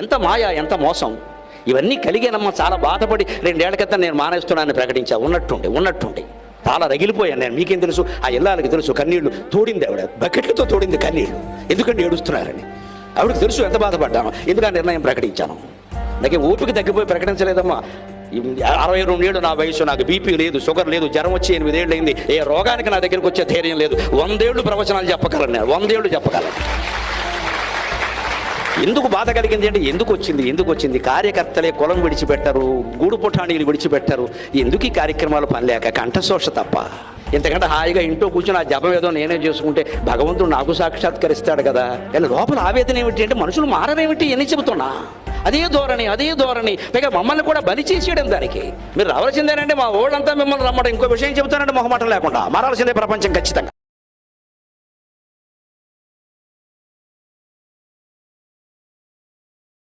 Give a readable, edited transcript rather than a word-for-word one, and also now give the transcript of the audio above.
ఎంత మాయ, ఎంత మోసం, ఇవన్నీ కలిగేనమ్మా. చాలా బాధపడి 2 ఏళ్ల క్రితం నేను మానేస్తున్నానని ప్రకటించా. ఉన్నట్టుండి చాలా రగిలిపోయాను నేను. మీకేం తెలుసు, ఆ ఇల్లాలకి తెలుసు. కన్నీళ్లు తోడింది ఆవిడ, బకెట్లతో తోడింది కన్నీళ్లు. ఎందుకంటే ఏడుస్తున్నారని ఆవిడకి తెలుసు ఎంత బాధపడ్డాను. ఎందుకు ఆ నిర్ణయం ప్రకటించాను. నాకే ఓపిక తగ్గిపోయి ప్రకటించలేదమ్మా. 62 ఏళ్ళు నా వయసు, నాకు బీపీ లేదు, షుగర్ లేదు, జ్వరం వచ్చి 8 ఏళ్ళు అయింది. ఏ రోగానికి నా దగ్గరికి వచ్చే ధైర్యం లేదు. 100 ఏళ్ళు ప్రవచనాలు చెప్పగలను నేను, 100 ఏళ్ళు చెప్పగలను. ఎందుకు బాధ కలిగింది అంటే ఎందుకు వచ్చింది కార్యకర్తలే కులం విడిచిపెట్టారు, గూడు పుఠాణీలు విడిచిపెట్టారు. ఎందుకు ఈ కార్యక్రమాలు పనిలేక కంఠశోష తప్ప. ఎంతకంటే హాయిగా ఇంట్లో కూర్చొని ఆ జపం ఏదో నేనే చేసుకుంటే భగవంతుడు నాకు సాక్షాత్కరిస్తాడు కదా. కానీ లోపల ఆవేదన ఏమిటి అంటే మనుషులు మారనేమిటి అని చెబుతున్నా. అదే ధోరణి పైగా మమ్మల్ని కూడా బలి చేసేయడం. దానికి మీరు రావాల్సిందేనంటే మా ఓళ్ళంతా మిమ్మల్ని రమ్మడం. ఇంకో విషయం చెబుతానంటే మొహమాటం లేకుండా మారాల్సిందే ప్రపంచం ఖచ్చితంగా.